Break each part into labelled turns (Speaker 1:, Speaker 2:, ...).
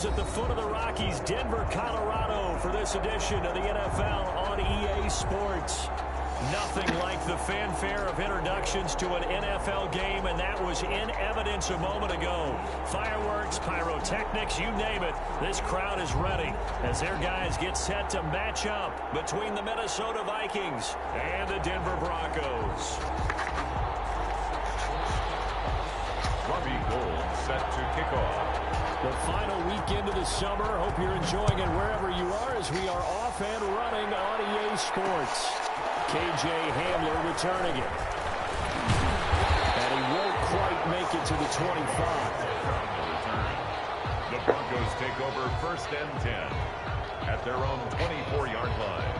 Speaker 1: At the foot of the Rockies, Denver, Colorado, for this edition of the NFL on EA Sports. Nothing like the fanfare of introductions to an NFL game, and that was in evidence a moment ago. Fireworks, pyrotechnics, you name it. This crowd is ready as their guys get set to match up between the Minnesota Vikings and the Denver Broncos.
Speaker 2: Robbie Gould set to kick off.
Speaker 1: The final weekend of the summer. Hope you're enjoying it wherever you are as we are off and running on EA Sports. KJ Hamler returning it. And he won't quite make it to the 25.
Speaker 2: The Broncos take over 1st and 10 at their own 24-yard line.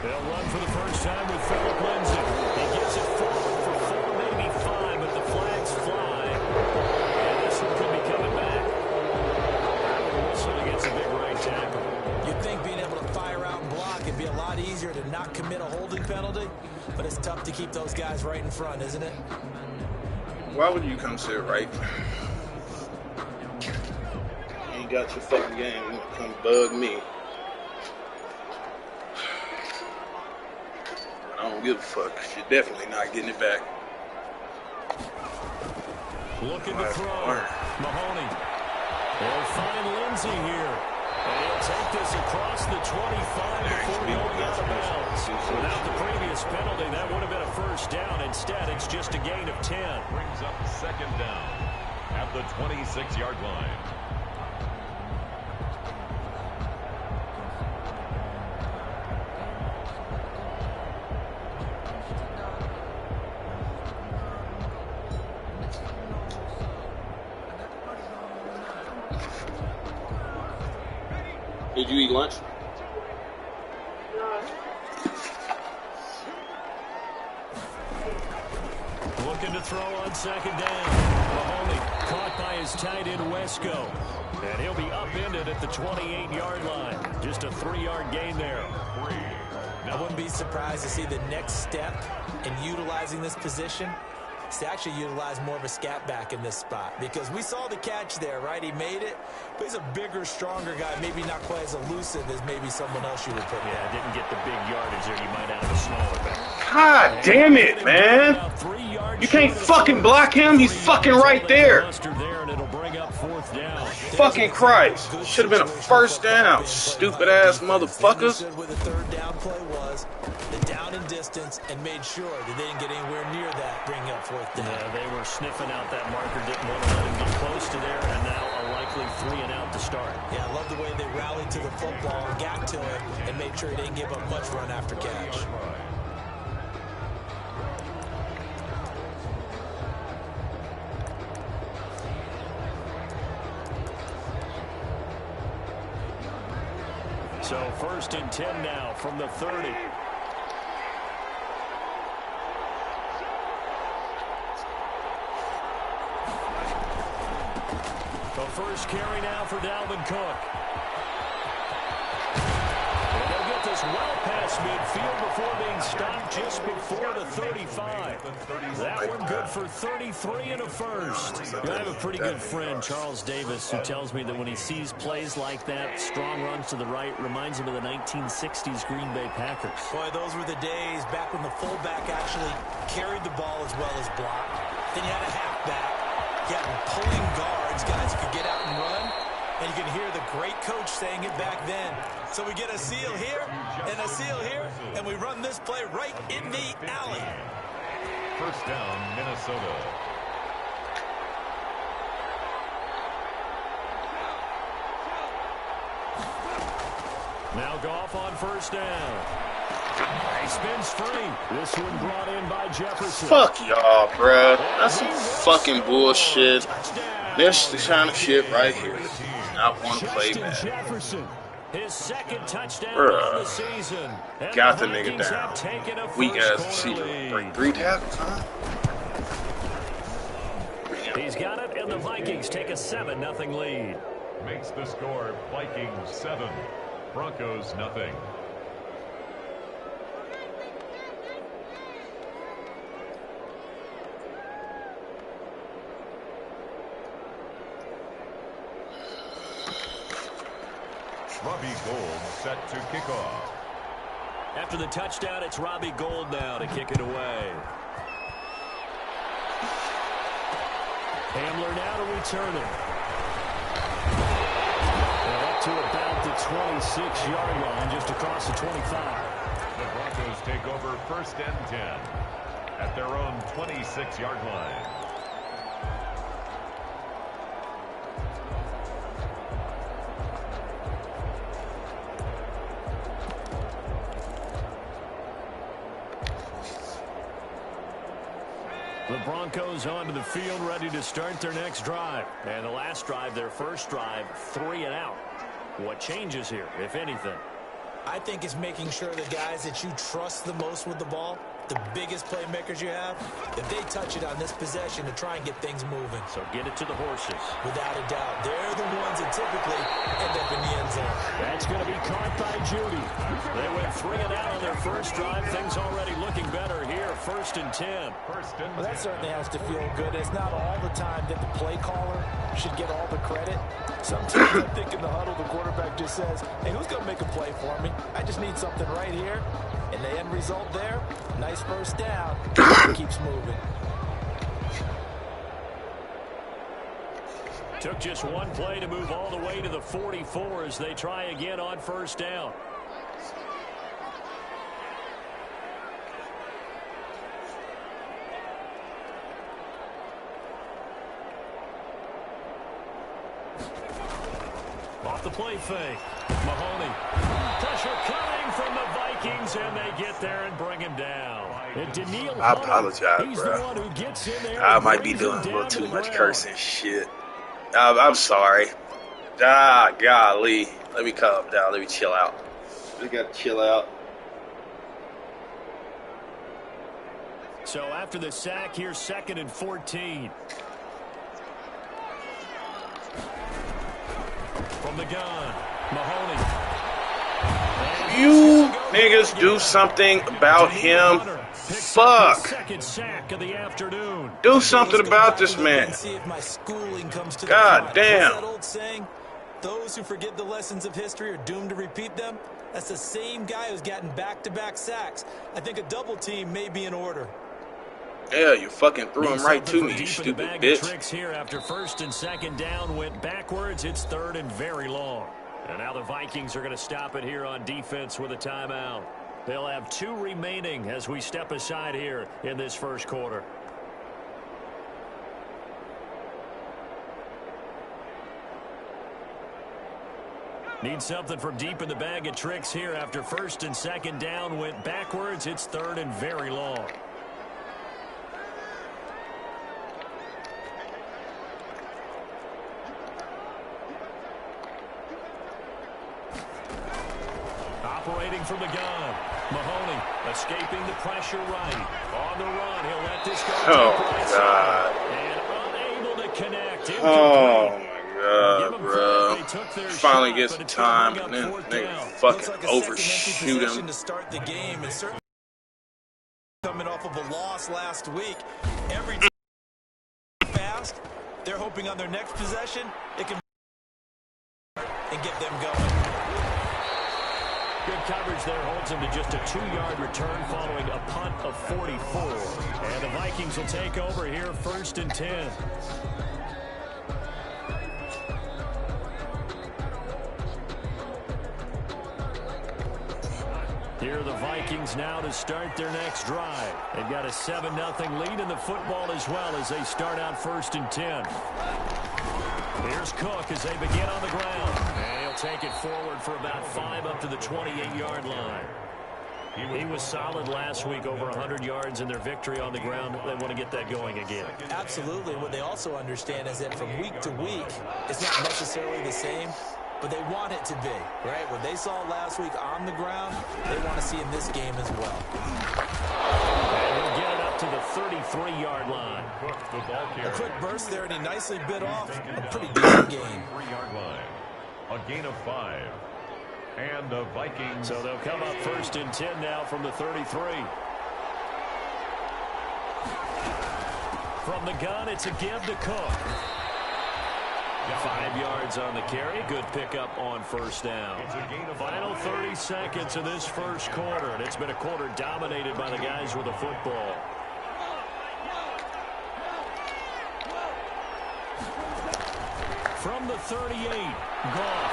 Speaker 1: They'll run for the first time with Philip Lindsay. He gets it forward for 4, maybe 5, but the flags fly. And this one could be coming back. So he gets a big right tackle.
Speaker 3: You'd think being able to fire out and block would be a lot easier to not commit a holding penalty, but it's tough to keep those guys right in front, isn't it?
Speaker 4: Why would you come sit right? You ain't got your fucking game. You want to come bug me. I don't give a fuck. You're definitely not getting it back.
Speaker 1: Looking to throw. Mahoney. They'll find Lindsay here. And he'll take this across the 25 before going out of bounds. Without the previous penalty, that would have been a first down. Instead, it's just a gain of 10.
Speaker 2: Brings up 2nd down at the 26-yard line.
Speaker 4: Did you eat lunch?
Speaker 1: Looking to throw on 2nd down. Mahoney caught by his tight end, Wesco. And he'll be upended at the 28-yard line. Just a 3-yard gain there.
Speaker 3: I wouldn't be surprised to see the next step in utilizing this position is to actually utilize more of a scat back in this spot, because we saw the catch there, right? He made it, but he's a bigger, stronger guy, maybe not quite as elusive as maybe someone else you would put in.
Speaker 1: Yeah, didn't get the big yardage there. You might have a smaller back.
Speaker 4: God damn it, man. You can't fucking block him. He's fucking right there. Fucking Christ. Should have been a first down, stupid ass motherfuckers.
Speaker 3: Where the 3rd down play was, the down and distance, and made sure that they didn't get anywhere near that, bringing up 4th down.
Speaker 1: Yeah, they were sniffing out that marker, didn't want to let him get close to there, and now a likely 3 and out to start.
Speaker 3: Yeah, I love the way they rallied to the football and got to it and made sure he didn't give up much run after catch.
Speaker 1: So 1st and 10 now from the 30. The first carry now for Dalvin Cook. And they'll get this well past midfield before being stopped just before the 35. That one good for 33 and a first. I have a pretty good friend, Charles Davis, who tells me that when he sees plays like that, strong runs to the right, reminds him of the 1960s Green Bay Packers.
Speaker 3: Boy, those were the days back when the fullback actually carried the ball as well as blocked. Then you had a halfback. You had pulling guards, guys who could get out and run. And you can hear the great coach saying it back then. So we get a seal here and a seal here, and we run this play right in the alley.
Speaker 2: 1st down, Minnesota.
Speaker 1: Now Goff on 1st down. He spins free. This one brought in by Jefferson.
Speaker 4: Fuck y'all, bruh. That's some fucking bullshit. This the kind of shit right here. I want to play Madden.
Speaker 1: His second touchdown
Speaker 4: Bruh.
Speaker 1: of the season. And
Speaker 4: Got the
Speaker 1: Vikings
Speaker 4: nigga
Speaker 1: have taken a
Speaker 4: down. Weak ass
Speaker 1: first-quarter
Speaker 4: receiver.
Speaker 1: lead.
Speaker 4: Break 3 tackles, huh?
Speaker 1: He's got it, and the Vikings take a 7-0 lead.
Speaker 2: Makes the score Vikings 7, Broncos nothing. Robbie Gould set to kick off.
Speaker 1: After the touchdown, it's Robbie Gould now to kick it away. Hamler now to return it. And up to about the 26-yard line, just across the 25.
Speaker 2: The Broncos take over 1st and 10 at their own 26-yard line.
Speaker 1: The Broncos onto the field, ready to start their next drive. And the last drive, their first drive, 3 and out. What changes here, if anything?
Speaker 3: I think it's making sure the guys that you trust the most with the ball, the biggest playmakers you have, that they touch it on this possession to try and get things moving.
Speaker 1: So get it to the horses.
Speaker 3: Without a doubt. They're the ones that typically end up in the end zone.
Speaker 1: That's going to be caught by Judy. They went 3 and out on their first drive. Things already looking better here. 1st and 10.
Speaker 3: Well, that certainly has to feel good. It's not all the time that the play caller should get all the credit. Sometimes I think in the huddle, the quarterback just says, hey, who's going to make a play for me? I just need something right here. And the end result there, nice first down. Keeps moving.
Speaker 1: Took just one play to move all the way to the 44 as they try again on 1st down. Off the play fake. Mahoney. Pressure coming from the Vikings, and they get there and bring him down. And Daniil
Speaker 4: I
Speaker 1: Hunter,
Speaker 4: apologize,
Speaker 1: he's
Speaker 4: bro.
Speaker 1: the one who gets in there.
Speaker 4: I
Speaker 1: and
Speaker 4: might be
Speaker 1: brings
Speaker 4: doing a
Speaker 1: him
Speaker 4: little
Speaker 1: down to
Speaker 4: too
Speaker 1: the
Speaker 4: much
Speaker 1: ground.
Speaker 4: cursing shit. I'm sorry. Ah, golly. Let me calm down. Let me chill out. We gotta chill out.
Speaker 1: So after the sack, here's 2nd and 14. From the gun, Mahoney.
Speaker 4: You niggas do something about him. Fuck.
Speaker 1: Second sack of the afternoon.
Speaker 4: Do something about this man. God damn.
Speaker 3: That old saying, those who forget the lessons of history are doomed to repeat them. That's the same guy who's gotten back-to-back sacks. I think a double team may be in order.
Speaker 4: Yeah, you fucking threw him right to me, you stupid bitch.
Speaker 1: Tricks here after 1st and 2nd down went backwards. It's 3rd and very long. And now the Vikings are going to stop it here on defense with a timeout. They'll have 2 remaining as we step aside here in this first quarter. Need something from deep in the bag of tricks here after 1st and 2nd down went backwards. It's 3rd and very long. Operating from the gun. Mahoney escaping the pressure right. On the run, he'll let this go.
Speaker 4: Oh, God.
Speaker 1: And unable to connect.
Speaker 4: Oh, my God, bro. Finally gets the time, and then they fucking overshoot him.
Speaker 3: To start the game, and certainly coming off of a loss last week. Every team fast, they're hoping on their next possession, it can and get them going.
Speaker 1: Good coverage there holds him to just a 2-yard return following a punt of 44. And the Vikings will take over here 1st and 10. Here are the Vikings now to start their next drive. They've got a 7-0 lead in the football as well as they start out 1st and 10. Here's Cook as they begin on the ground. And he'll take it forward for about 5 up to the 28-yard line. He was solid last week, over 100 yards in their victory on the ground. They want to get that going again.
Speaker 3: Absolutely. What they also understand is that from week to week, it's not necessarily the same, but they want it to be, right? What they saw last week on the ground, they want to see in this game as well.
Speaker 1: And he'll get it up to the 33-yard line.
Speaker 3: A quick burst there, and he nicely bit off a pretty decent gain.
Speaker 2: 3-yard line. A gain of 5. And the Vikings.
Speaker 1: So they'll come up 1st and 10 now from the 33. From the gun, it's a give to Cook. 5 yards on the carry. Good pickup on 1st down. Final 30 seconds of this first quarter, and it's been a quarter dominated by the guys with the football. From the 38, Goff.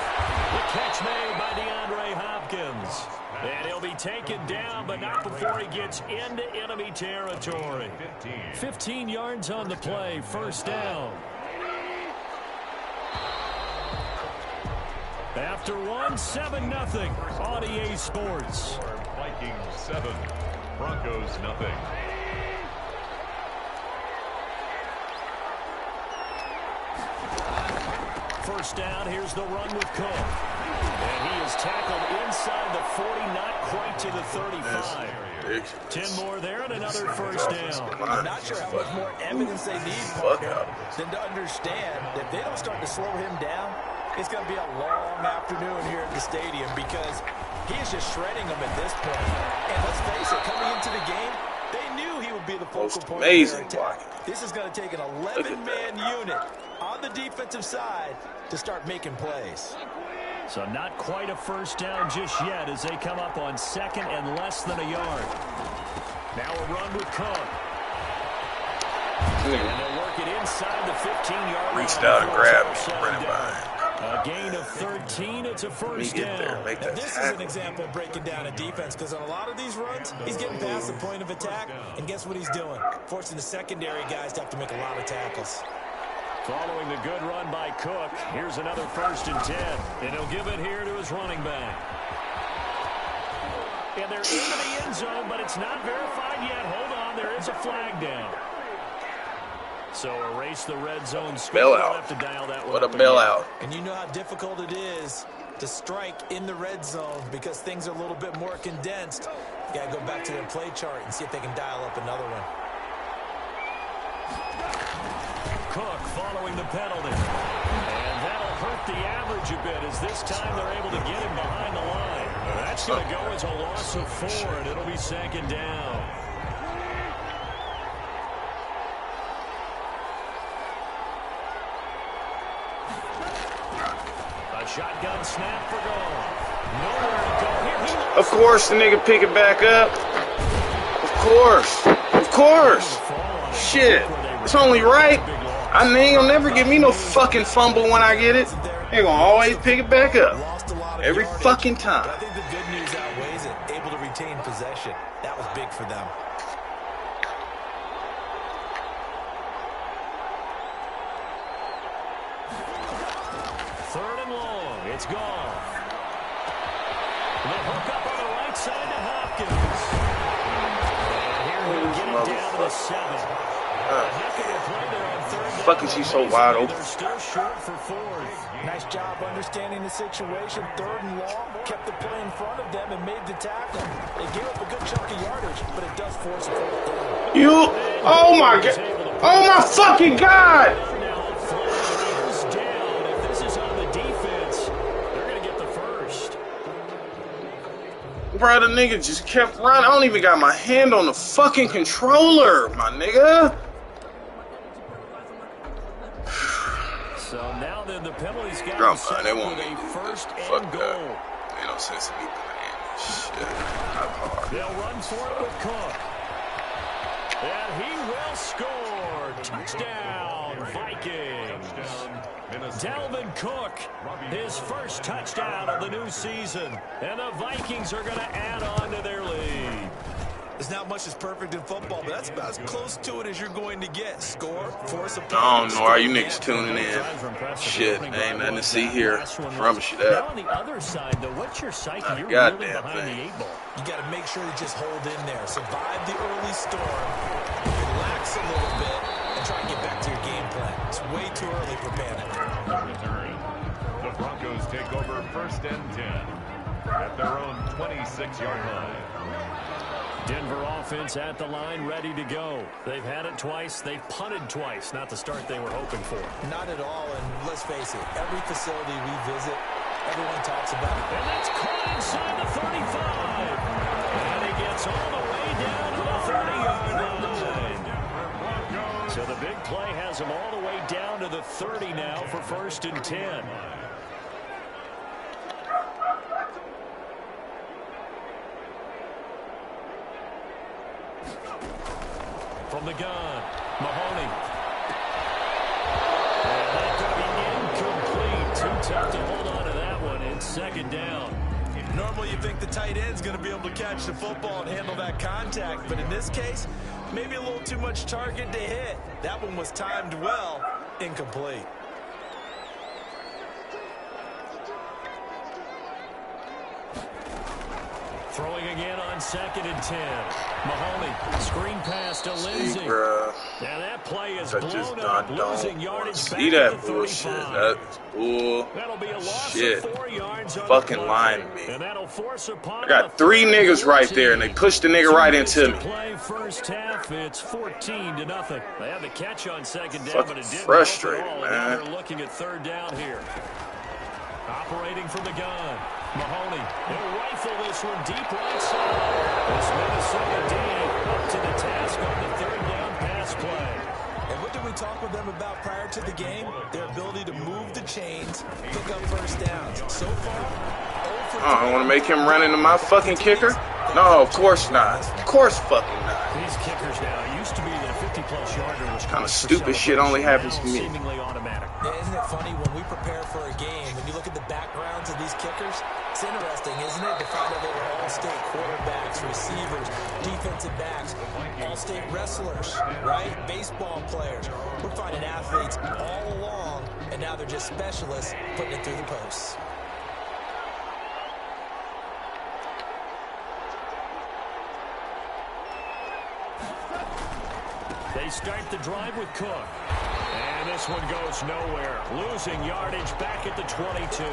Speaker 1: The catch made by DeAndre Hopkins. And he'll be taken down, but not before he gets into enemy territory. 15 yards on the play, 1st down. After one, 7-0 on EA Sports.
Speaker 2: Vikings 7, Broncos 0.
Speaker 1: First down, here's the run with Cook. And he is tackled inside the 40, not quite to the 35. 10 more there and another 1st down.
Speaker 3: I'm not sure how much more evidence they need, partner, than to understand that if they don't start to slow him down, it's going to be a long afternoon here at the stadium because he is just shredding them at this point. And let's face it, coming into the game, they knew he would be the focal point of their attack. This is going to take an 11-man unit on the defensive side to start making plays.
Speaker 1: So not quite a 1st down just yet as they come up on 2nd and less than a yard. Now a run with Cook. And they'll work it inside the 15-yard line.
Speaker 4: Reached out and grabbed him, running behind.
Speaker 1: A gain of 13, it's a 1st down.
Speaker 3: This is an example of breaking down a defense because on a lot of these runs, he's getting past the point of attack, and guess what he's doing? Forcing the secondary guys to have to make a lot of tackles.
Speaker 1: Following the good run by Cook, here's another 1st and 10, and he'll give it here to his running back. And they're into the end zone, but it's not verified yet. Hold on, there is a flag down. So erase the red zone score.
Speaker 4: Bailout.
Speaker 1: Have to dial that
Speaker 4: What a
Speaker 1: one
Speaker 4: bailout.
Speaker 3: And you know how difficult it is to strike in the red zone because things are a little bit more condensed. You got to go back to their play chart and see if they can dial up another one.
Speaker 1: Cook following the penalty. And that'll hurt the average a bit as this time they're able to get him behind the line. That's going to go as a loss of 4, and it'll be 2nd down. A shotgun snap for Goff. Nowhere to go here.
Speaker 4: Of course, the nigga pick it back up. Of course. Of course. Shit. It's only right. I mean, he'll never give me no fucking fumble when I get it. They're gonna always pick it back up. Every fucking time.
Speaker 3: I think the good news outweighs it. Able to retain possession. That was big for them.
Speaker 1: Third and long. It's gone. The hook up on the right side to Hopkins. And here we get it down to the 7.
Speaker 4: Fucking she's so wide open.
Speaker 1: They're still short for 4th.
Speaker 3: Nice job understanding the situation. 3rd and long. Kept the play in front of them and made the tackle. They gave up a good chunk of yardage, but it does force a 4th down.
Speaker 4: You, oh my god. Oh my fucking god.
Speaker 1: Now the flag is down. If this is on the defense, they're going to get the 1st.
Speaker 4: Bro, the nigga just kept running. I don't even got my hand on the fucking controller, my nigga.
Speaker 1: So now then the penalty's got
Speaker 4: Drum
Speaker 1: to set
Speaker 4: they
Speaker 1: up
Speaker 4: won't
Speaker 1: with
Speaker 4: get
Speaker 1: a 1st
Speaker 4: fuck
Speaker 1: and
Speaker 4: that.
Speaker 1: goal.
Speaker 4: Ain't no sense in me playing this shit. Not hard.
Speaker 1: They'll run for it with Cook. And he will score. Touchdown, Vikings. Dalvin Cook, his 1st touchdown of the new season. And the Vikings are going to add on to their lead.
Speaker 3: There's not much that's perfect in football, but that's about as close to it as you're going to get. Score, force a punt.
Speaker 4: I don't know. Are you niggas tuning in? Shit, ain't nothing to see here. I promise you that.
Speaker 1: Now on the other side, though, what's your psyche? You're
Speaker 4: goddamn
Speaker 1: really behind
Speaker 4: thing.
Speaker 1: the 8 ball.
Speaker 3: You got to make sure to just hold in there. Survive the early storm, relax a little bit, and try and get back to your game plan. It's way too early for panic.
Speaker 2: Return. The Broncos take over 1st and 10 at their own 26-yard line.
Speaker 1: Denver offense at the line, ready to go. They've had it twice. They've punted twice. Not the start they were hoping for.
Speaker 3: Not at all, and let's face it, every facility we visit, everyone talks about it.
Speaker 1: And that's caught inside the 35. And he gets all the way down to the 30-yard line. So the big play has him all the way down to the 30 now for 1st and 10. From the gun, Mahoney. And that's going to be incomplete. Too tough to hold on to that one. It's 2nd down.
Speaker 3: Normally you think the tight end's going to be able to catch the football and handle that contact, but in this case, maybe a little too much target to hit. That one was timed well, incomplete.
Speaker 1: Throwing again on 2nd and 10. Mahoney, screen pass to Lindsey. And that play is blown up, losing yardage back
Speaker 4: see
Speaker 1: at
Speaker 4: that
Speaker 1: the
Speaker 4: bullshit.
Speaker 1: 35.
Speaker 4: That's bull.
Speaker 1: That'll be a loss
Speaker 4: Shit.
Speaker 1: of 4 yards on
Speaker 4: Fucking
Speaker 1: the
Speaker 4: lying to
Speaker 1: play.
Speaker 4: me.
Speaker 1: And that'll force a punt
Speaker 4: I got 3 niggas right there, and they pushed the nigga right into me.
Speaker 1: Play first half, it's 14-0. They have the catch on 2nd down,
Speaker 4: Fucking
Speaker 1: but it didn't
Speaker 4: frustrating,
Speaker 1: help at all.
Speaker 4: man.
Speaker 1: Now they're looking at 3rd down here. Operating from the gun, Mahoney. He'll rifle this one deep right side. This Minnesota D up to the task on the 3rd down pass play.
Speaker 3: And what did we talk with them about prior to the game? Their ability to move the chains, pick up first downs. So far,
Speaker 4: I don't want to make him run into my fucking kicker. No, of course not. Of course fucking not.
Speaker 1: These kickers now, it used to be that a 50-plus yarder was
Speaker 4: Kind of stupid shit only happens to me.
Speaker 1: Seemingly automatic.
Speaker 3: Isn't it funny when we prepare for a game, when you look at the backgrounds of these kickers, it's interesting, isn't it, to find out they were all-state quarterbacks, receivers, defensive backs, all-state wrestlers, right? Baseball players. We're finding athletes all along, and now they're just specialists putting it through the posts.
Speaker 1: They start the drive with Cook. And this one goes nowhere. Losing yardage back at the 22.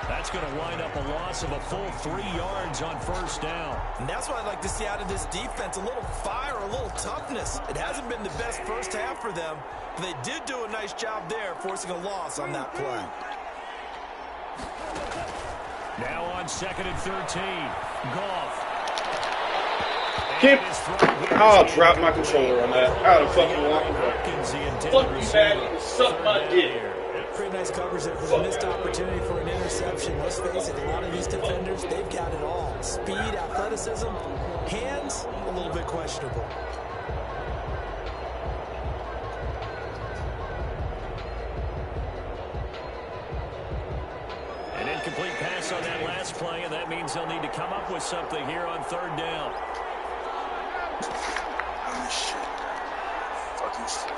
Speaker 1: That's going to wind up a loss of a full 3 yards on 1st down.
Speaker 3: And that's what I'd like to see out of this defense. A little fire, a little toughness. It hasn't been the best first half for them, but they did do a nice job there, forcing a loss on that play.
Speaker 1: Now on 2nd and 13. Goff.
Speaker 4: Keep. I'll drop my controller on that. I don't fucking want to. Fuck you, man. Suck my dick.
Speaker 3: Pretty nice coverage there for a missed opportunity for an interception. Let's face it, a lot of these defenders, they've got it all. Speed, athleticism, hands, a little bit questionable.
Speaker 1: An incomplete pass on that last play, and that means they'll need to come up with something here on 3rd down.
Speaker 4: Oh, shit. Fucking shit.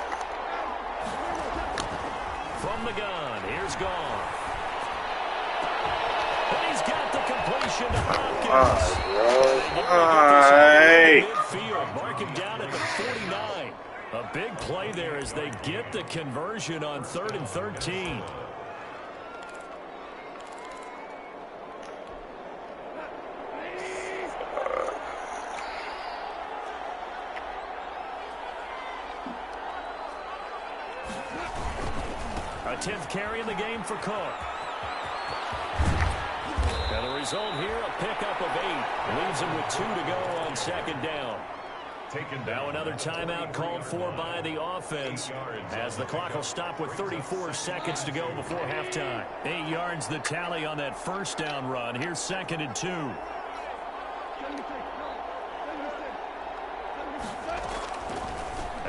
Speaker 1: From the gun, here's Goff. And he's got the completion to Hopkins. Midfield, mark him down at the 49. A big play there as they get the conversion on 3rd and 13. A 10th carry in the game for Cook. And the result here, a pickup of 8. Leaves him with 2 to go on 2nd down. Now another timeout called for by the offense as the clock will stop with 34 seconds to go before halftime. 8 yards the tally on that 1st down run. Here's 2nd and 2.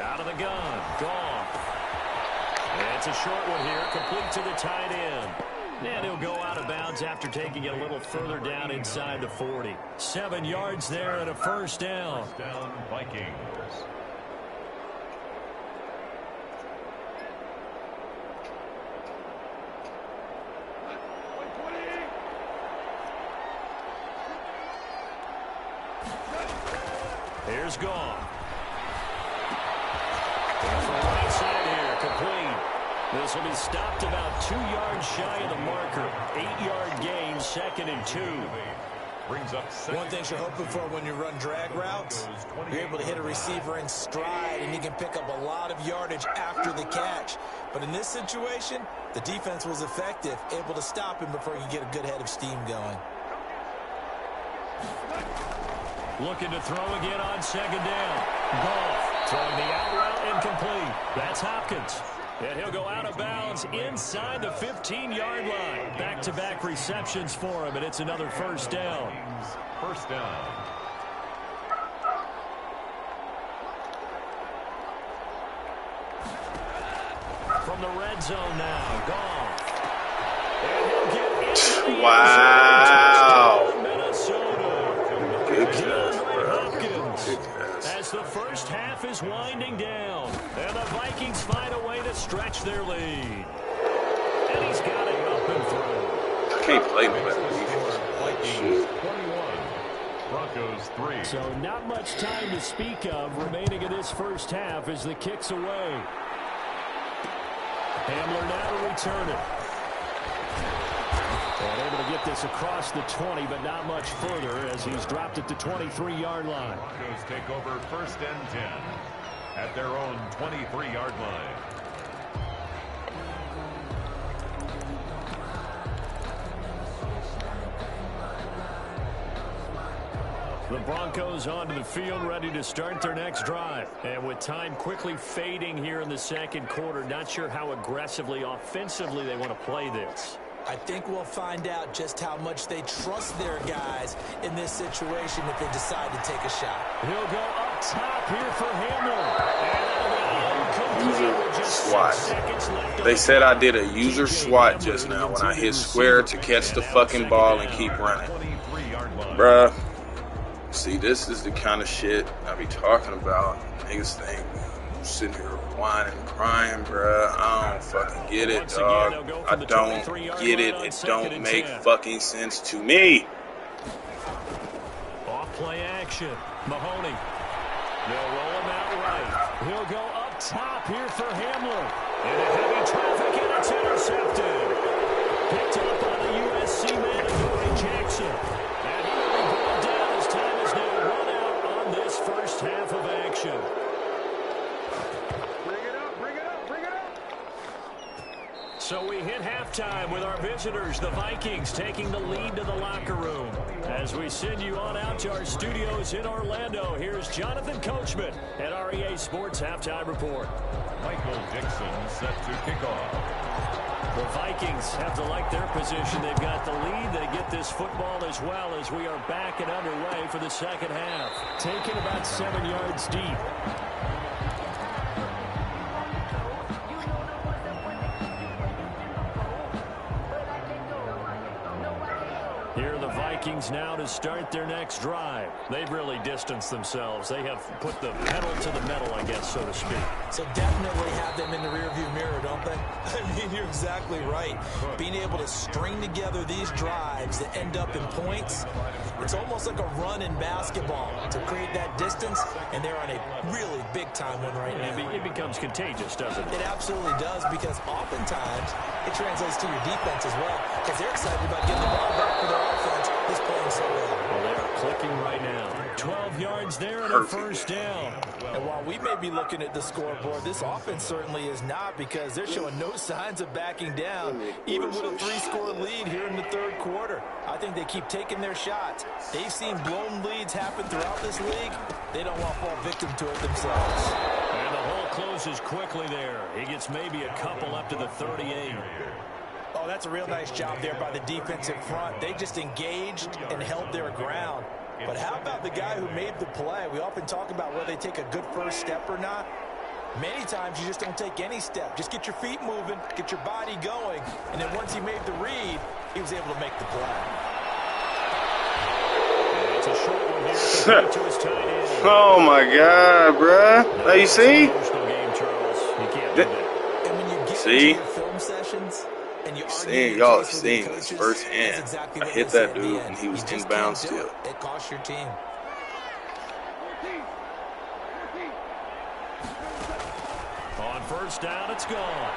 Speaker 1: Out of the gun. Goff. It's a short one here, complete to the tight end. And he'll go out of bounds after taking it a little further down inside the 40. 7 yards there and a first down.
Speaker 2: First down, Vikings.
Speaker 1: Here's gone. From the right side here, complete. This will be stopped about 2 yards shy of the marker. 8-yard gain, 2nd and 2.
Speaker 2: Brings up
Speaker 3: one thing you're hoping for when you run drag routes, you're able to hit a receiver in stride, and he can pick up a lot of yardage after the catch. But in this situation, the defense was effective, able to stop him before he could get a good head of steam going.
Speaker 1: Looking to throw again on 2nd down. Goff throwing the out route incomplete. That's Hopkins. And he'll go out of bounds inside the 15-yard line. Back-to-back receptions for him, and it's another first down.
Speaker 2: First down.
Speaker 1: From the red zone now, Goff. And he'll get into
Speaker 4: Wow.
Speaker 1: Minnesota.
Speaker 4: Good catch, bro.
Speaker 1: Hopkins.
Speaker 4: Good catch.
Speaker 1: As the first half is winding down, and the Vikings find a way to stretch their lead. And he's got it up and through.
Speaker 4: I can't play me better
Speaker 2: Vikings 21. Broncos 3.
Speaker 1: So not much time to speak of remaining in this first half as the kick's away. Hamler now to return it. And able to get this across the 20, but not much further as he's dropped it to 23-yard line.
Speaker 2: Broncos take over 1st and 10 at their own 23-yard line.
Speaker 1: The Broncos onto the field, ready to start their next drive. And with time quickly fading here in the second quarter, not sure how aggressively, offensively they want to play this.
Speaker 3: I think we'll find out just how much they trust their guys in this situation if they decide to take a shot.
Speaker 1: He'll go up top here for Hamler.
Speaker 4: User swat. They said I did a user swat just now when I hit square to catch the fucking ball and keep running. Bruh. See, this is the kind of shit I be talking about. Niggas think I'm sitting here whining and crying, bruh. I don't fucking get it, dog. I don't get it. It don't make fucking sense to me.
Speaker 1: Off play action. Mahoney. They'll roll him out right. He'll go up top here for Hamler. Into heavy traffic, and it's intercepted. Picked up on the USC man, Adoree Jackson. And he will be brought down as time is now run out on this first half of action. So we hit halftime with our visitors, the Vikings, taking the lead to the locker room. As we send you on out to our studios in Orlando, here's Jonathan Coachman at our EA Sports Halftime Report.
Speaker 2: Michael Dixon set to kick off.
Speaker 1: The Vikings have to like their position. They've got the lead. They get this football as well as we are back and underway for the second half. Taken about 7 yards deep. Here are the Vikings now to start their next drive. They've really distanced themselves. They have put the pedal to the metal, I guess, so to speak.
Speaker 3: So definitely have them in the rearview mirror, don't they? I mean, you're exactly right. Being able to string together these drives that end up in points, it's almost like a run in basketball to create that distance, and they're on a really big-time one right now.
Speaker 1: It becomes contagious, doesn't it?
Speaker 3: It absolutely does, because oftentimes it translates to your defense as well, because they're excited about getting the ball back for their offense is playing so well.
Speaker 1: Well, they are clicking right now. 12 yards there and a first down.
Speaker 3: And while we may be looking at the scoreboard, this offense certainly is not, because they're showing no signs of backing down, even with a 3-score lead here in the third quarter. I think they keep taking their shots. They've seen blown leads happen throughout this league. They don't want to fall victim to it themselves.
Speaker 1: And the hole closes quickly there. He gets maybe a couple up to the 38.
Speaker 3: Oh, that's a real nice job there by the defensive front. They just engaged and held their ground. But how about the guy who made the play? We often talk about whether they take a good first step or not. Many times you just don't take any step. Just get your feet moving, get your body going, and then once he made the read, he was able to make the play.
Speaker 1: It's a short one here to his tight end.
Speaker 4: Oh my God, bruh. Now you see?
Speaker 1: Emotional game, Charles. You can't do that.
Speaker 3: And when you get
Speaker 4: See?
Speaker 3: into your film sessions and you
Speaker 4: Seeing y'all seeing this firsthand. I hit that dude and he was inbound still.
Speaker 3: It cost your team.
Speaker 1: On first down, it's gone.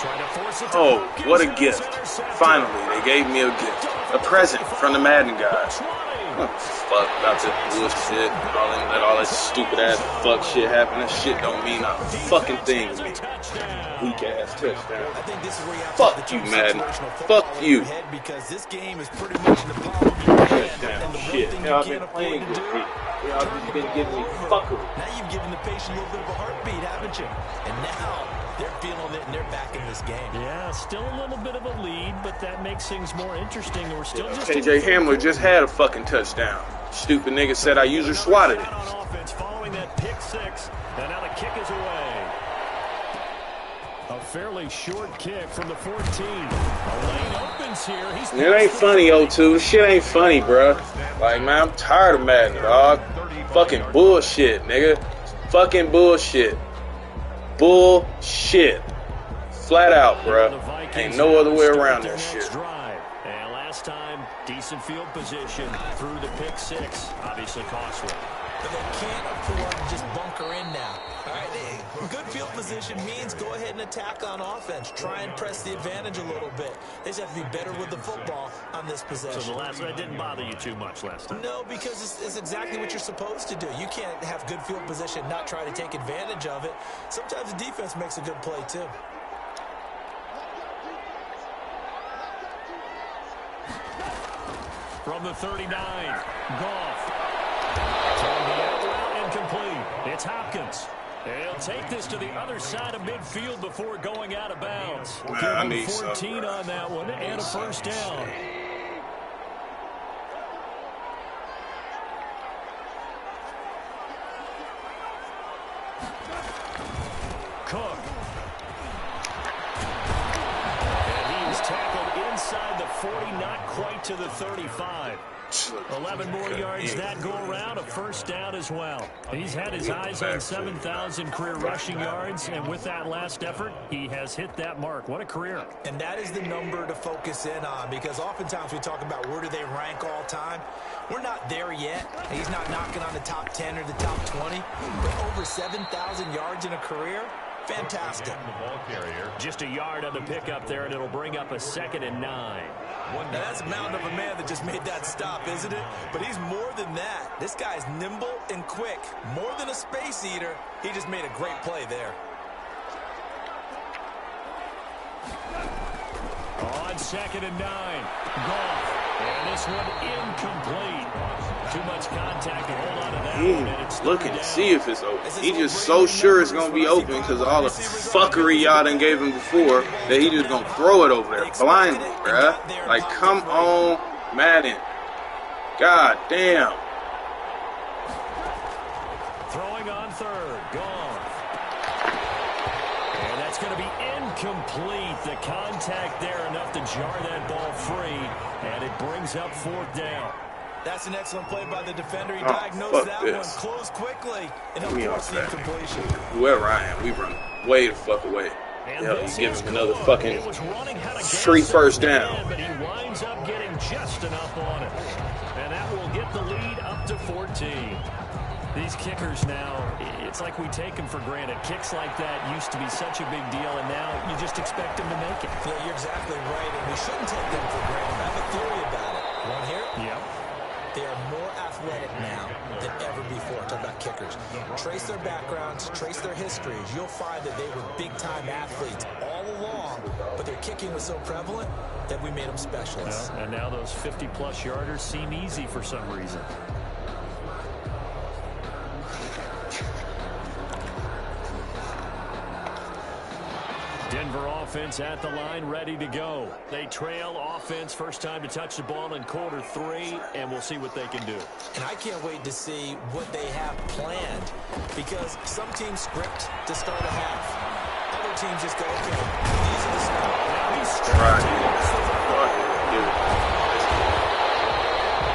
Speaker 1: Trying to force it to
Speaker 4: Oh,
Speaker 1: Hopkins,
Speaker 4: what a
Speaker 1: and it's
Speaker 4: gift.
Speaker 1: intercepted.
Speaker 4: Finally, they gave me a gift. A present from the Madden guys. Fuck about this bullshit. Let all that stupid ass fuck shit happen. That shit don't mean a fucking thing to me. Weak ass touchdown.
Speaker 3: I think this is where you have
Speaker 4: Fuck
Speaker 3: to
Speaker 4: you,
Speaker 3: have the
Speaker 4: Madden.
Speaker 3: situational football
Speaker 4: Fuck
Speaker 3: in
Speaker 4: you.
Speaker 3: your head, because this game is pretty much in the palm of your hand.
Speaker 4: Touchdown
Speaker 3: And the one
Speaker 4: shit.
Speaker 3: thing
Speaker 4: Y'all
Speaker 3: you
Speaker 4: been
Speaker 3: can't
Speaker 4: playing
Speaker 3: afford to
Speaker 4: with
Speaker 3: do,
Speaker 4: me. Y'all just been giving me fuckery.
Speaker 3: now you've given the patient a little bit of a heartbeat, haven't you? And now they're feeling it and they're back in this game.
Speaker 1: Yeah, still a little bit of a lead, but that makes things more interesting. We're still just
Speaker 4: KJ Hamler just had a fucking touchdown. Stupid nigga said I user swatted it.
Speaker 1: on offense following that pick six, and now the kick is away. A fairly short kick from the 14. A lane opens here.
Speaker 4: It ain't funny, O2. This shit ain't funny, bruh. Like, man, I'm tired of Madden, dog. Fucking bullshit, nigga. Fucking bullshit. Bullshit. Flat out, bruh. Ain't no other way around that shit.
Speaker 1: And last time, decent field position through the pick six. Obviously costly.
Speaker 3: But they can't afford to just bunker in now. All right, good field position means go ahead and attack on offense. Try and press the advantage a little bit. They just have to be better with the football on this possession.
Speaker 1: So that didn't bother you too much last time?
Speaker 3: No, because it's exactly what you're supposed to do. You can't have good field position, not try to take advantage of it. Sometimes the defense makes a good play, too.
Speaker 1: From the 39, Goff. Toward the out route, incomplete. It's Hopkins. He'll take this to the other side of midfield before going out of bounds.
Speaker 4: Man, I need
Speaker 1: 14 on that one and a first down. Cook. And he is tackled inside the 40, not quite to the 35. 11 more yards that go around, a first down as well. He's had his eyes on 7,000 career rushing yards, and with that last effort, he has hit that mark. What a career.
Speaker 3: And that is the number to focus in on, because oftentimes we talk about where do they rank all time. We're not there yet. He's not knocking on the top 10 or the top 20, but over 7,000 yards in a career, fantastic.
Speaker 1: Just a yard on the pickup there, and it'll bring up a 2nd and 9.
Speaker 3: Now that's a mountain of a man that just made that stop, isn't it? But he's more than that. This guy's nimble and quick. More than a space eater, he just made a great play there.
Speaker 1: On 2nd and 9, Goff. And this one incomplete. Too much contact to hold on to that one. And it's
Speaker 4: Looking to see if it's open. He just so sure it's gonna be open because of all the fuckery y'all done gave him before that he just gonna throw it over there blindly, bruh. Like, come on, Madden. God damn.
Speaker 1: Throwing on 3rd, Goff. And that's going to be incomplete. The contact there enough to jar that ball free, and it brings up 4th down.
Speaker 3: That's an excellent play by the defender. He diagnosed that one, closed quickly, and
Speaker 4: Give me
Speaker 3: forced
Speaker 4: off
Speaker 3: the
Speaker 4: that.
Speaker 3: incompletion.
Speaker 4: Whoever I am, we run way the fuck away. Hell, you give him another fucking free first down.
Speaker 1: But he winds up getting just enough on it. And that will get the lead up to 14. These kickers now, it's like we take them for granted. Kicks like that used to be such a big deal, and now you just expect them to make it.
Speaker 3: Yeah, you're exactly right, and we shouldn't take them for granted. I have a theory about it. Want to hear it?
Speaker 1: Yep.
Speaker 3: They are more athletic now than ever before. Talk about kickers. Trace their backgrounds, trace their histories. You'll find that they were big-time athletes all along, but their kicking was so prevalent that we made them specialists.
Speaker 1: Well, and now those 50-plus yarders seem easy for some reason. Denver offense at the line, ready to go. They trail offense, first time to touch the ball in quarter 3, and we'll see what they can do.
Speaker 3: And I can't wait to see what they have planned, because some teams script to start a half. Other teams just go, okay, these are the snaps. Now he's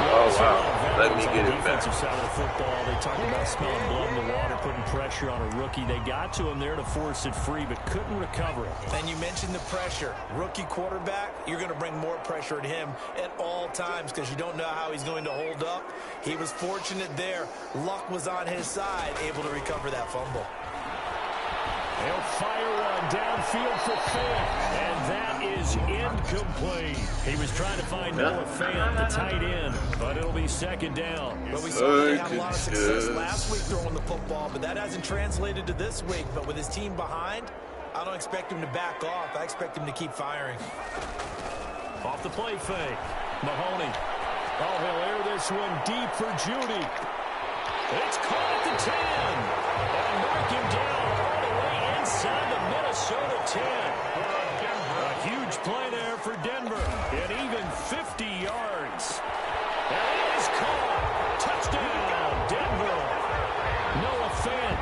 Speaker 4: Oh, wow. Let me get it back.
Speaker 1: Defensive side of the football, they talk about smelling blood in the water, putting pressure on a rookie. They got to him there to force it free, but couldn't recover it.
Speaker 3: And you mentioned the pressure. Rookie quarterback, you're going to bring more pressure at him at all times because you don't know how he's going to hold up. He was fortunate there. Luck was on his side, able to recover that fumble.
Speaker 1: They'll fire one downfield for Fant, and that is incomplete. He was trying to find Noah Fant, the tight end, but it'll be second down.
Speaker 3: But we saw they had a lot of success last week throwing the football, but that hasn't translated to this week. But with his team behind, I don't expect him to back off. I expect him to keep firing.
Speaker 1: Off the play fake. Mahoney. Oh, he'll air this one deep for Judy. It's caught at the 10. And mark him down all the way inside the Minnesota 10. A huge play there for Denver. And even 50 yards. And it is caught. Touchdown, Denver. Noah Fant,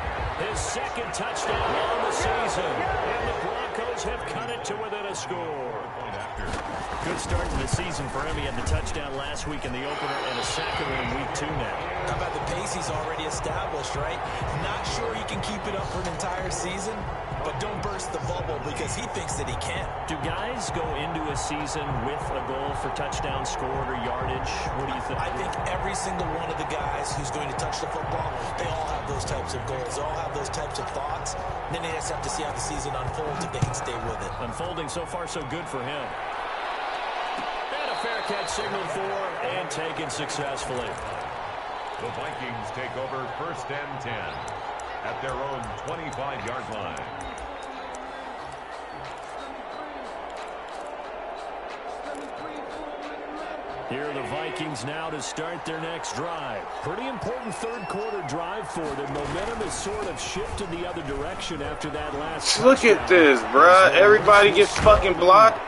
Speaker 1: his second touchdown on the season. And the Broncos have cut it to within a score. Good start to the season for him. He had the touchdown last week in the opener and a sack in week 2 now.
Speaker 3: How about the pace he's already established, right? Not sure he can keep it up for an entire season, but don't burst the bubble because he thinks that he can.
Speaker 1: Do guys go into a season with a goal for touchdown scored or yardage? What do you think?
Speaker 3: I think every single one of the guys who's going to touch the football, they all have those types of goals. They all have those types of thoughts. And then they just have to see how the season unfolds if they can stay with it.
Speaker 1: Unfolding so far so good for him. And a fair catch signaled for and taken successfully.
Speaker 2: The Vikings take over first and 10 at their own 25-yard line.
Speaker 1: Here are the Vikings now to start their next drive. Pretty important third quarter drive for them. Momentum has sort of shifted the other direction after that last.
Speaker 4: Look at this, bruh. Everybody gets fucking blocked.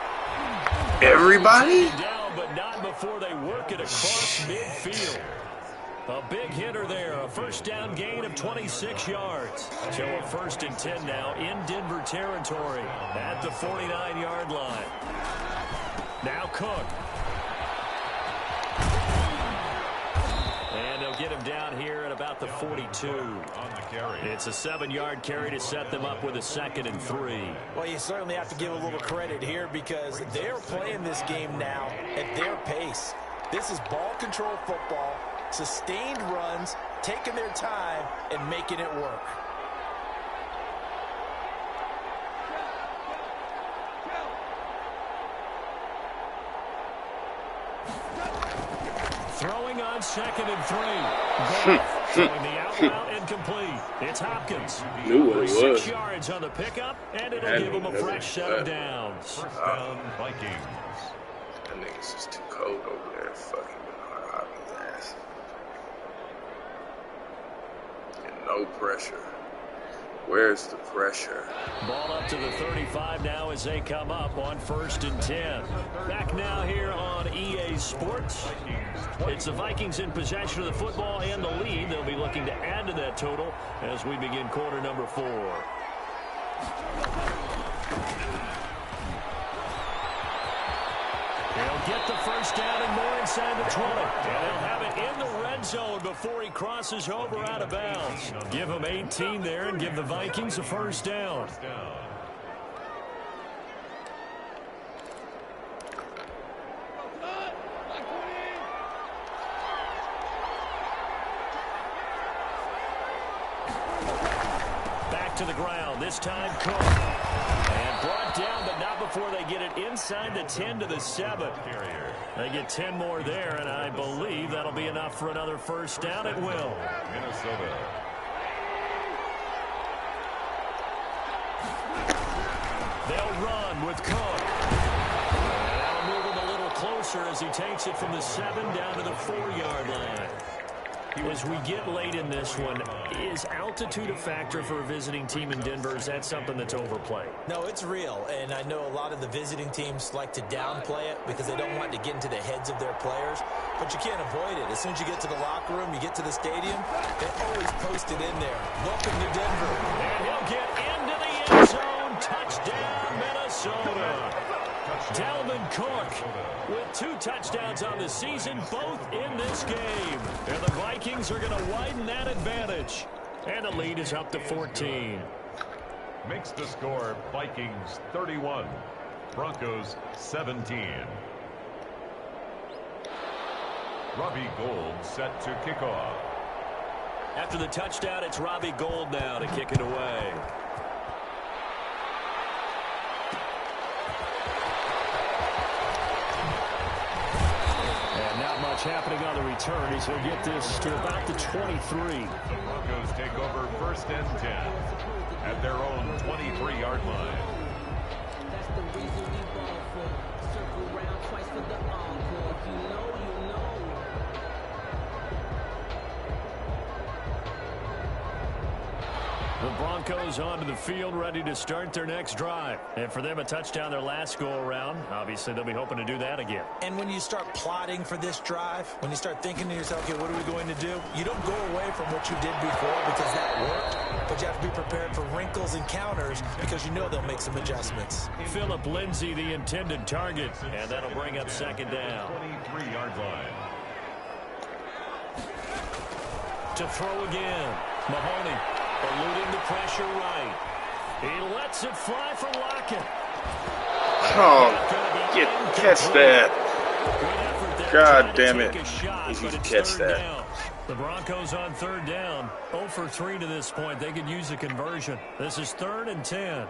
Speaker 4: Everybody?
Speaker 1: Down, but not before they work it across midfield. A big hitter there. A first down gain of 26 yards. So a first and 10 now in Denver territory at the 49-yard line. Now Cook. And they'll get him down here at about the 42.
Speaker 2: On the carry.
Speaker 1: It's a 7-yard carry to set them up with a 2nd and 3.
Speaker 3: Well, you certainly have to give a little credit here because they're playing this game now at their pace. This is ball control football, sustained runs, taking their time, and making it work.
Speaker 1: Throwing on 2nd and 3. Throwing the out route incomplete. It's Hopkins.
Speaker 4: Knew what it
Speaker 1: 6
Speaker 4: was.
Speaker 1: yards on the pickup, and it'll give him a fresh set of downs.
Speaker 2: First down, Vikings.
Speaker 4: That nigga's just too cold over there. Fucking hot his ass. And no pressure. Where's the pressure?
Speaker 1: Ball up to the 35 now as they come up on 1st and 10. Back now here on EA Sports. It's the Vikings in possession of the football and the lead. They'll be looking to add to that total as we begin quarter number 4. They'll get the first down and more inside the 20. And they'll have it in the red zone before he crosses over out of bounds. Give him 18 there and give the Vikings a first down. Back to the ground. This time Cook. And brought down, but not before they get it inside the 10 to the 7. They get 10 more there, and I believe that'll be enough for another first down. It will.
Speaker 2: Minnesota.
Speaker 1: They'll run with Cook. And that'll move him a little closer as he takes it from the 7 down to the 4-yard line. As we get late in this one, is altitude a factor for a visiting team in Denver? Is that something that's overplayed?
Speaker 3: No, it's real, and I know a lot of the visiting teams like to downplay it because they don't want to get into the heads of their players, but you can't avoid it. As soon as you get to the locker room, you get to the stadium, they always post it in there. Welcome to Denver.
Speaker 1: And he'll get into the end zone. Touchdown, Minnesota. Dalvin Cook with 2 touchdowns on the season, both in this game. And the Vikings are going to widen that advantage. And the lead is up to 14.
Speaker 2: Makes the score Vikings 31, Broncos 17. Robbie Gould set to kick off.
Speaker 1: After the touchdown, it's Robbie Gould now to kick it away. Happening on the return as he'll get this to about the 23.
Speaker 2: The Broncos take over 1st and 10 at their own 23-yard line.
Speaker 5: That's the reason we ball for. Circle round twice for the encore. If you know, you know.
Speaker 1: The Broncos onto the field, ready to start their next drive. And for them, a touchdown their last go-around. Obviously, they'll be hoping to do that again.
Speaker 3: And when you start plotting for this drive, when you start thinking to yourself, okay, what are we going to do? You don't go away from what you did before because that worked, but you have to be prepared for wrinkles and counters because you know they'll make some adjustments.
Speaker 1: Phillip Lindsay, the intended target, and that'll bring up 2nd down.
Speaker 2: 23-yard line.
Speaker 1: To throw again, Mahoney. Eluding the pressure right. He lets it fly for Lockett.
Speaker 4: Oh, catch that. God damn it. If you can catch that.
Speaker 1: Down. The Broncos on 3rd down. 0 for 3 to this point. They could use a conversion. This is 3rd and 10.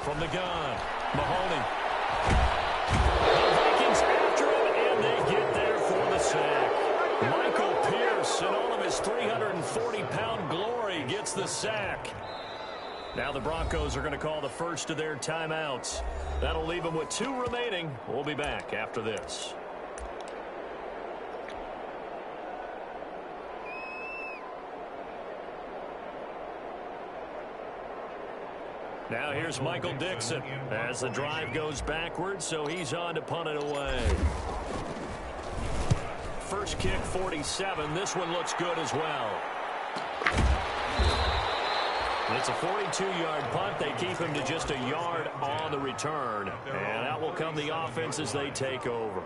Speaker 1: From the gun, Mahoney. The Vikings after him, and they get there for the sack. Michael Pierce and all of his 340-pound glory gets the sack. Now the Broncos are going to call the first of their timeouts. That'll leave them with 2 remaining. We'll be back after this. Now here's Michael Dixon as the drive goes backwards, so he's on to punt it away. First kick, 47. This one looks good as well. It's a 42-yard punt. They keep him to just a yard on the return. And out will come the offense as they take over.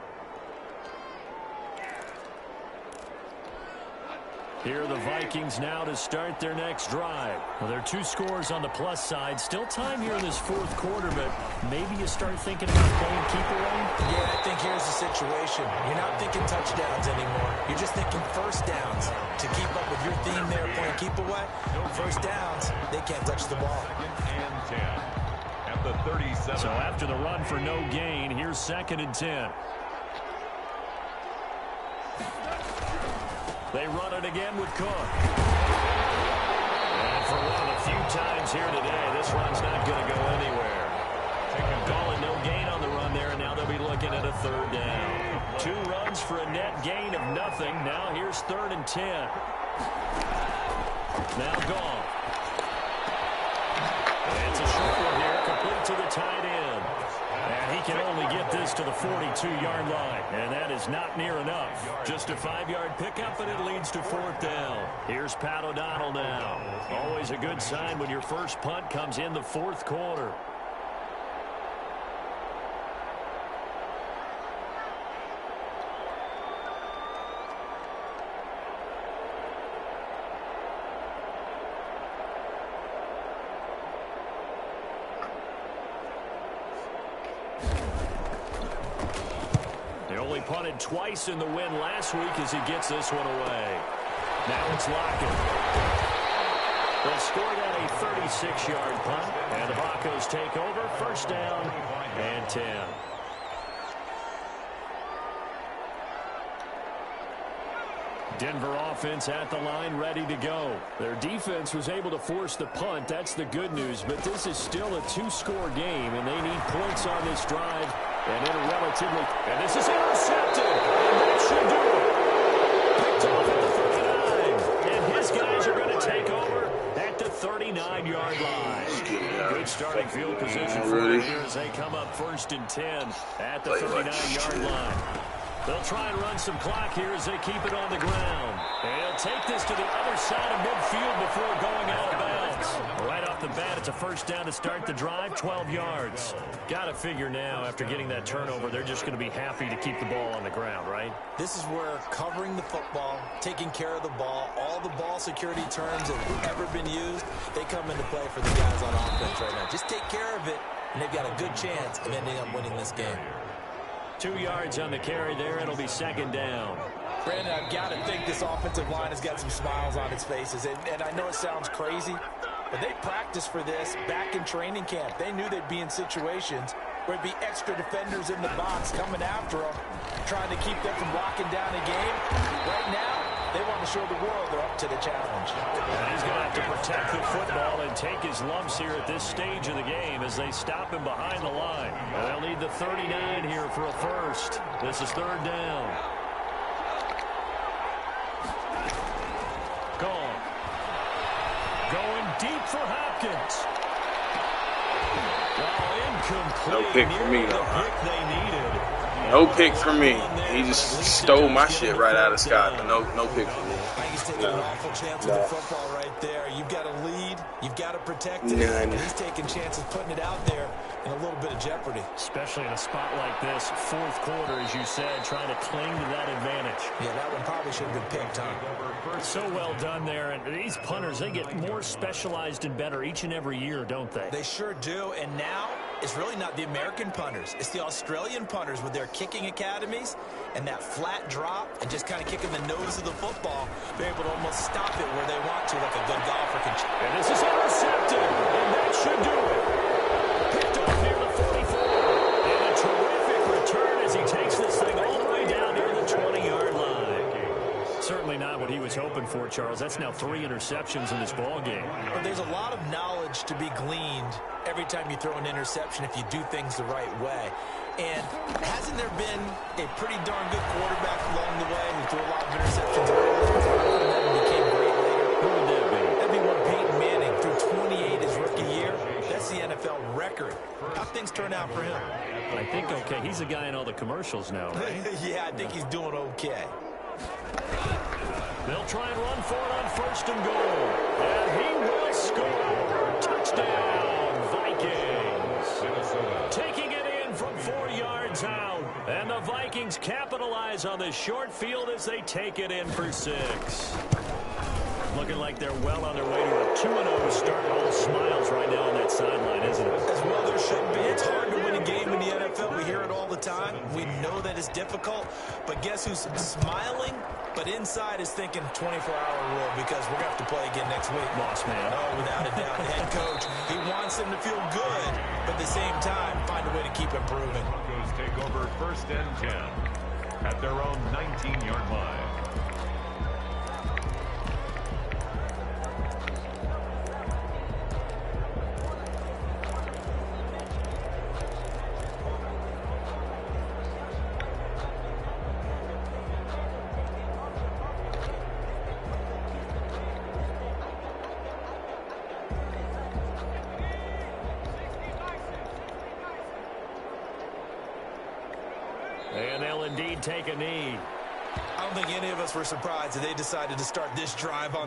Speaker 1: Here are the Vikings now to start their next drive. Well, there are 2 scores on the plus side. Still time here in this 4th quarter, but maybe you start thinking about playing keep away?
Speaker 3: Yeah, I think here's the situation. You're not thinking touchdowns anymore. You're just thinking first downs. To keep up with your theme there, playing keep away, first downs, they can't touch the ball.
Speaker 2: And 10 at the 37.
Speaker 1: So after the run for no gain, here's 2nd and 10. They run it again with Cook. And for one of the few times here today, this run's not going to go anywhere. Calling no gain on the run there, and now they'll be looking at a 3rd down. 2 runs for a net gain of nothing. Now here's 3rd and 10. Now gone. And it's a short one here, complete to the tight end. And he can only get this to the 42-yard line. And that is not near enough. Just a 5-yard pickup, and it leads to 4th down. Here's Pat O'Donnell now. Always a good sign when your first punt comes in the 4th quarter. Punted twice in the win last week as he gets this one away. Now it's Lockett. They'll score that a 36-yard punt, and the Broncos take over. 1st down and 10. Denver offense at the line, ready to go. Their defense was able to force the punt. That's the good news, but this is still a 2-score game, and they need points on this drive. And in a relatively, and this is intercepted, and that should do it. starting field position for them here as they come up 1st and 10 at the 39-yard line. They'll try and run some clock here as they keep it on the ground. And he'll take this to the other side of midfield before going out of bounds. Right off the bat, it's a 1st down to start the drive, 12 yards. Got to figure now, after getting that turnover, they're just going to be happy to keep the ball on the ground, right?
Speaker 3: This is where covering the football, taking care of the ball, all the ball security terms that have ever been used, they come into play for the guys on offense right now. Just take care of it, and they've got a good chance of ending up winning this game.
Speaker 1: 2 yards on the carry there. It'll be 2nd down.
Speaker 3: Brandon, I've got to think this offensive line has got some smiles on its faces. And I know it sounds crazy, but they practiced for this back in training camp. They knew they'd be in situations where it'd be extra defenders in the box coming after them, trying to keep them from locking down a game. Right now, they want to show the world they're up to the challenge.
Speaker 1: And he's going to have to protect the football and take his lumps here at this stage of the game as they stop him behind the line. And they'll need the 39 here for a 1st. This is 3rd down. Gone. Going deep for Hopkins. Well, incomplete.
Speaker 4: No pick for me, though,
Speaker 1: The pick they needed.
Speaker 4: No pick for me. He just stole my shit right out of Scott. But no pick for me.
Speaker 3: I think he's taking an awful chance with the football right there. You've got to lead. You've got to protect it. And he's taking chances putting it out there in a little bit of jeopardy.
Speaker 1: Especially in a spot like this, 4th quarter, as you said, trying to cling to that advantage.
Speaker 3: Yeah, that one probably should have been picked, huh?
Speaker 1: So well done there. And these punters, they get more specialized and better each and every year, don't they?
Speaker 3: They sure do. And now it's really not the American punters. It's the Australian punters with their kicking academies and that flat drop and just kind of kicking the nose of the football. They're able to almost stop it where they want to, like a good golfer can.
Speaker 1: And this is intercepted, and that should do it. Picked off near the 44. And a terrific return as he takes this thing all the way down near the 20-yard line. Certainly not what he was hoping for, Charles. That's now 3 interceptions in this ball game.
Speaker 3: But there's a lot of knowledge to be gleaned every time you throw an interception if you do things the right way. And hasn't there been a pretty darn good quarterback along the way who threw a lot of interceptions early and then became great later?
Speaker 1: Who would that be?
Speaker 3: That'd be one Peyton Manning threw 28 his rookie year. That's the NFL record. How'd things turn out for him?
Speaker 1: I think okay. He's a guy in all the commercials now, right?
Speaker 3: Yeah, I think he's doing okay.
Speaker 1: They'll try and run for it on 1st and goal. And he will score. Touchdown, Vikings. Taking it in from 4 yards out. And the Vikings capitalize on the short field as they take it in for 6. Looking like they're well on their way to a 2-0 start. All smiles right now on that sideline, isn't it?
Speaker 3: As well there should be. It's hard to win a game in the NFL. We hear it all the time. We know that it's difficult. But guess who's smiling? But inside is thinking 24-hour rule because we're going to have to play again next week.
Speaker 1: Boss man.
Speaker 3: Oh, without a doubt. The head coach, he wants them to feel good, but at the same time, find a way to keep improving.
Speaker 2: Broncos take over 1st and 10 at their own 19-yard line.
Speaker 1: And they'll indeed take a knee.
Speaker 3: I don't think any of us were surprised that they decided to start this drive on